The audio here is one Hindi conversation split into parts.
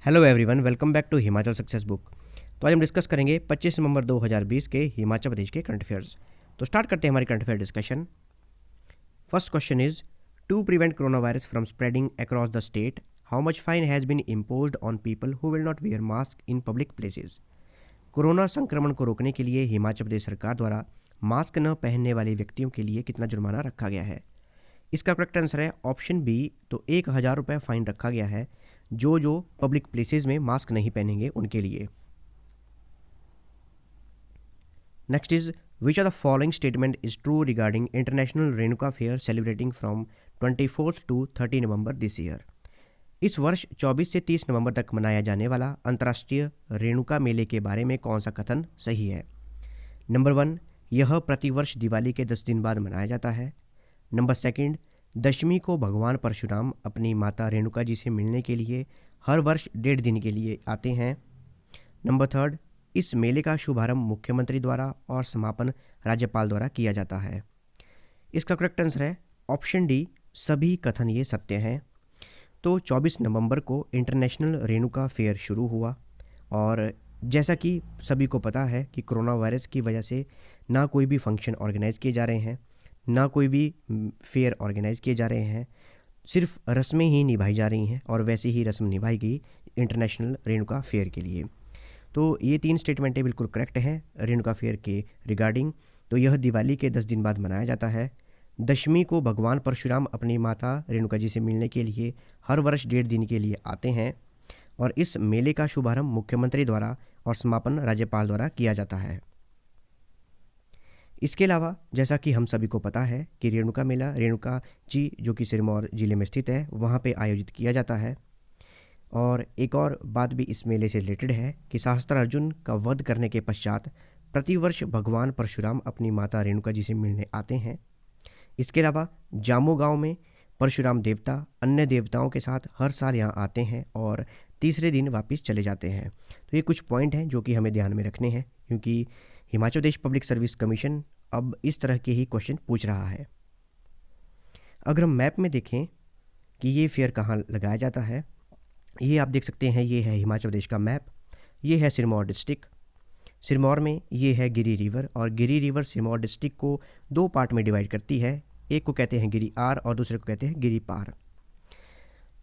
Hello everyone, welcome back to Himachal success book. तो आज हम डिस्कस करेंगे 25 नवंबर 2020 के हिमाचल प्रदेश के करंट अफेयर्स। तो स्टार्ट करते हैं हमारी current affair discussion. First question is, to prevent corona virus from spreading across the state, how much fine has been imposed on people who will not wear mask in public places. Corona संक्रमण को रोकने के लिए हिमाचल प्रदेश सरकार द्वारा मास्क न पहनने वाले व्यक्तियों के लिए कितना जुर्माना रखा गया है। इसका करेक्ट आंसर है ऑप्शन बी। तो 1,000 रुपये फाइन रखा गया है जो पब्लिक प्लेसेस में मास्क नहीं पहनेंगे उनके लिए। Next is, which are the following statement is true regarding international Renuka fair celebrating from 24 to 30 November this year. इस वर्ष 24 से 30 नवंबर तक मनाया जाने वाला अंतर्राष्ट्रीय रेणुका मेले के बारे में कौन सा कथन सही है। नंबर 1, यह प्रतिवर्ष दिवाली के 10 दिन बाद मनाया जाता है। नंबर 2, दशमी को भगवान परशुराम अपनी माता रेणुका जी से मिलने के लिए हर वर्ष 1.5 दिन के लिए आते हैं। नंबर 3, इस मेले का शुभारंभ मुख्यमंत्री द्वारा और समापन राज्यपाल द्वारा किया जाता है। इसका करेक्ट आंसर है ऑप्शन डी, सभी कथन ये सत्य हैं। तो 24 नवंबर को इंटरनेशनल रेणुका फेयर शुरू हुआ और जैसा कि सभी को पता है कि कोरोना वायरस की वजह से ना कोई भी फंक्शन ऑर्गेनाइज किए जा रहे हैं, ना कोई भी फेयर ऑर्गेनाइज किए जा रहे हैं, सिर्फ रस्में ही निभाई जा रही हैं और वैसी ही रस्म निभाई गई इंटरनेशनल रेणुका फेयर के लिए। तो ये 3 स्टेटमेंटें बिल्कुल करेक्ट हैं रेणुका फेयर के रिगार्डिंग। तो यह दिवाली के 10 दिन बाद मनाया जाता है। दशमी को भगवान परशुराम अपनी माता रेणुका जी से मिलने के लिए हर वर्ष 1.5 दिन के लिए आते हैं और इस मेले का शुभारंभ मुख्यमंत्री द्वारा और समापन राज्यपाल द्वारा किया जाता है। इसके अलावा जैसा कि हम सभी को पता है कि रेणुका मेला रेणुका जी जो कि सिरमौर ज़िले में स्थित है वहाँ पे आयोजित किया जाता है। और एक और बात भी इस मेले से रिलेटेड है कि शास्त्र अर्जुन का वध करने के पश्चात प्रतिवर्ष भगवान परशुराम अपनी माता रेणुका जी से मिलने आते हैं। इसके अलावा जामो गांव में परशुराम देवता अन्य देवताओं के साथ हर साल यहाँ आते हैं और तीसरे दिन वापस चले जाते हैं। तो ये कुछ पॉइंट हैं जो कि हमें ध्यान में रखने हैं क्योंकि Himachal Pradesh public service commission अब इस तरह के ही क्वेश्चन पूछ रहा है। अगर हम मैप में देखें कि ये फेयर कहाँ लगाया जाता है, ये आप देख सकते हैं, ये है हिमाचल प्रदेश का मैप। ये है सिरमौर डिस्ट्रिक्ट। सिरमौर में ये है गिरी रिवर और गिरी रिवर सिरमौर डिस्ट्रिक्ट को 2 पार्ट में डिवाइड करती है। एक को कहते हैं गिरी आर और दूसरे को कहते हैं गिरी पार।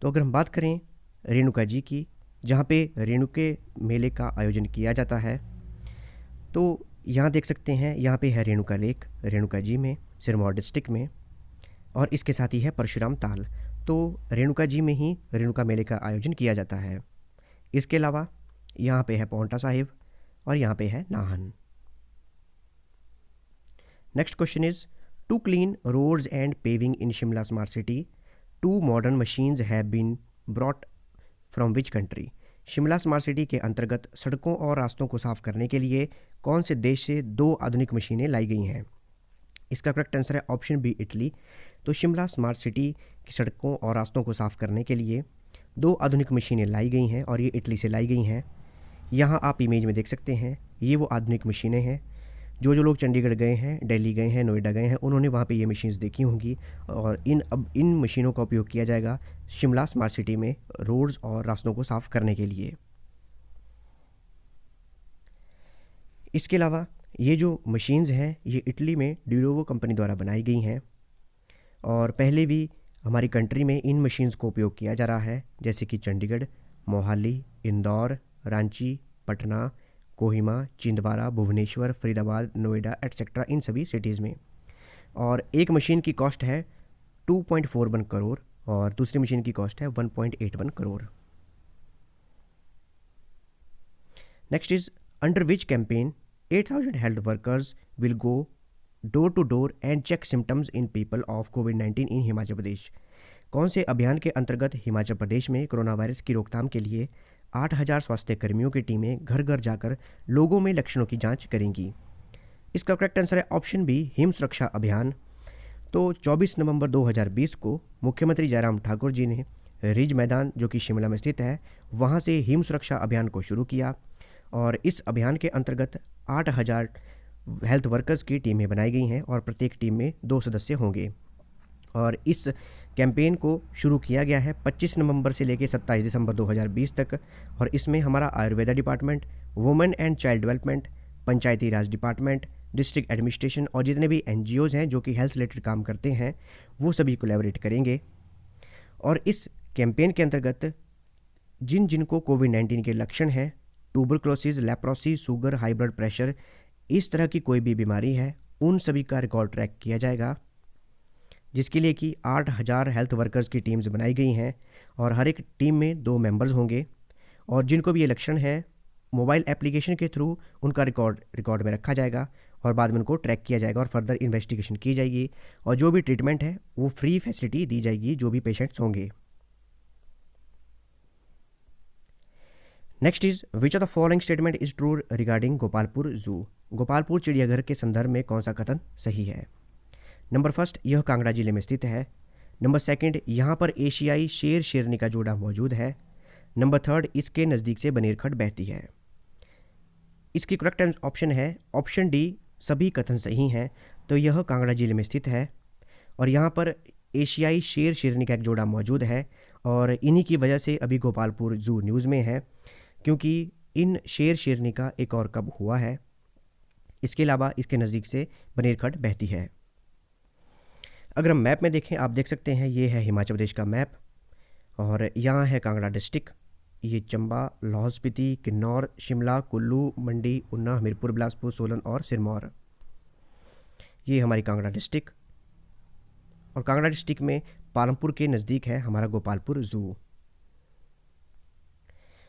तो अगर हम बात करें रेणुका जी की, जहाँ पे रेणुके मेले का आयोजन किया जाता है, तो यहाँ देख सकते हैं, यहाँ पे है रेणुका लेक रेणुका जी में सिरमौर डिस्ट्रिक्ट में और इसके साथ ही है परशुराम ताल। तो रेणुका जी में ही रेणुका मेले का आयोजन किया जाता है। इसके अलावा यहाँ पे है पौंटा साहिब और यहाँ पे है Nahan. Next question is, to clean roads and paving in Shimla smart city 2 modern machines have been brought from which country. Shimla smart city के अंतर्गत सड़कों और रास्तों को साफ करने के लिए कौन से देश से 2 आधुनिक मशीनें लाई गई हैं। इसका करेक्ट आंसर है ऑप्शन बी, इटली। तो शिमला स्मार्ट सिटी की सड़कों और रास्तों को साफ करने के लिए 2 आधुनिक मशीनें लाई गई हैं और ये इटली से लाई गई हैं। यहाँ आप इमेज में देख सकते हैं, ये वो आधुनिक मशीनें हैं। जो लोग चंडीगढ़ गए हैं, दिल्ली गए हैं, नोएडा गए हैं, उन्होंने वहाँ पे ये मशीन्स देखी होंगी और इन मशीनों का उपयोग किया जाएगा शिमला स्मार्ट सिटी में रोड्स और रास्तों को साफ करने के लिए। इसके अलावा ये जो मशीन्स हैं ये इटली में ड्यूरोवो कंपनी द्वारा बनाई गई हैं और पहले भी हमारी कंट्री में इन मशीन्स को उपयोग किया जा रहा है, जैसे कि चंडीगढ़, मोहाली, इंदौर, रांची, पटना, कोहिमा, छिंदवाड़ा, भुवनेश्वर, फरीदाबाद, नोएडा एटसेट्रा, इन सभी सिटीज़ में। और एक मशीन की कॉस्ट है 2.41 करोड़ और दूसरी मशीन की कॉस्ट है 1.81 crore. Next is, under which campaign 8,000 health workers will go door to door and check symptoms in people of कोविड-19 इन हिमाचल प्रदेश। कौन से अभियान के अंतर्गत हिमाचल प्रदेश में कोरोना वायरस की रोकथाम के लिए 8,000 स्वास्थ्य कर्मियों की टीमें घर घर जाकर लोगों में लक्षणों की जांच करेंगी। इसका करेक्ट आंसर है ऑप्शन बी, हिम सुरक्षा अभियान। तो 24 नवंबर 2020 को मुख्यमंत्री जयराम ठाकुर जी ने रिज मैदान जो कि शिमला में स्थित है वहाँ से हिम सुरक्षा अभियान को शुरू किया और इस अभियान के अंतर्गत 8,000 हेल्थ वर्कर्स की टीमें बनाई गई हैं और प्रत्येक टीम में 2 सदस्य होंगे। और इस कैंपेन को शुरू किया गया है 25 नवंबर से लेकर 27 दिसंबर 2020 तक। और इसमें हमारा Ayurveda department, women and child development, Panchayati Raj department, district administration और जितने भी NGOs हैं जो कि हेल्थ रिलेटेड काम करते हैं वो सभी कोलैबोरेट करेंगे। और इस कैंपेन के अंतर्गत जिनको कोविड-19 के लक्षण हैं, tuberculosis, leprosy, sugar, high blood pressure, इस तरह की कोई भी बीमारी है, उन सभी का रिकॉर्ड ट्रैक किया जाएगा, जिसके लिए कि 8000 हेल्थ वर्कर्स की टीम्स बनाई गई हैं और हर एक टीम में 2 मेंबर्स होंगे। और जिनको भी ये लक्षण है, मोबाइल एप्लीकेशन के थ्रू उनका रिकॉर्ड में रखा जाएगा और बाद में उनको ट्रैक किया जाएगा और फर्दर इन्वेस्टिगेशन की जाएगी और जो भी ट्रीटमेंट है वो फ्री फैसिलिटी दी जाएगी जो भी पेशेंट्स होंगे। Next is which of the following statement is true regarding Gopalpur जू। गोपालपुर चिड़ियाघर के संदर्भ में कौन सा कथन सही है? नंबर फर्स्ट, यह कांगड़ा जिले में स्थित है। नंबर सेकंड, यहाँ पर एशियाई शेर शेरनी का जोड़ा मौजूद है। नंबर थर्ड, इसके नज़दीक से बनेरखट बहती है। इसकी करेक्ट ऑप्शन है ऑप्शन डी, सभी कथन सही हैं। तो यह कांगड़ा जिले में स्थित है और यहाँ पर एशियाई शेर शेरनी का एक जोड़ा मौजूद है और इन्हीं की वजह से अभी गोपालपुर जू न्यूज़ में है, क्योंकि इन शेर शेरनी का एक और कब हुआ है। इसके अलावा इसके नज़दीक से बनेरखट बहती है। अगर हम मैप में देखें, आप देख सकते हैं ये है हिमाचल प्रदेश का मैप और यहाँ है कांगड़ा डिस्ट्रिक्ट। ये चंबा, लाहौल स्पीति, किन्नौर, शिमला, कुल्लू, मंडी, ऊना, हमीरपुर, बिलासपुर, सोलन और सिरमौर, ये हमारी कांगड़ा डिस्ट्रिक्ट। और कांगड़ा डिस्ट्रिक्ट में पालमपुर के नज़दीक है हमारा गोपालपुर जू।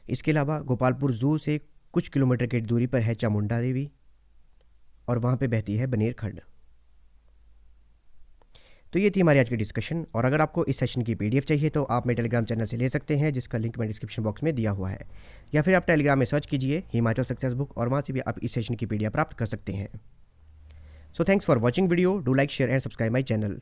इसके अलावा गोपालपुर जू से कुछ किलोमीटर की दूरी पर है चामुंडा देवी और वहाँ पे बहती है बनेरखंड। तो ये थी हमारी आज की डिस्कशन। और अगर आपको इस सेशन की PDF चाहिए तो आप मेरे टेलीग्राम चैनल से ले सकते हैं, जिसका लिंक मैं डिस्क्रिप्शन बॉक्स में दिया हुआ है, या फिर आप टेलीग्राम में सर्च कीजिए हिमाचल सक्सेस बुक और वहाँ से भी आप इस सेशन की PDF प्राप्त कर सकते हैं। So thanks for watching video, do like, share and subscribe my channel.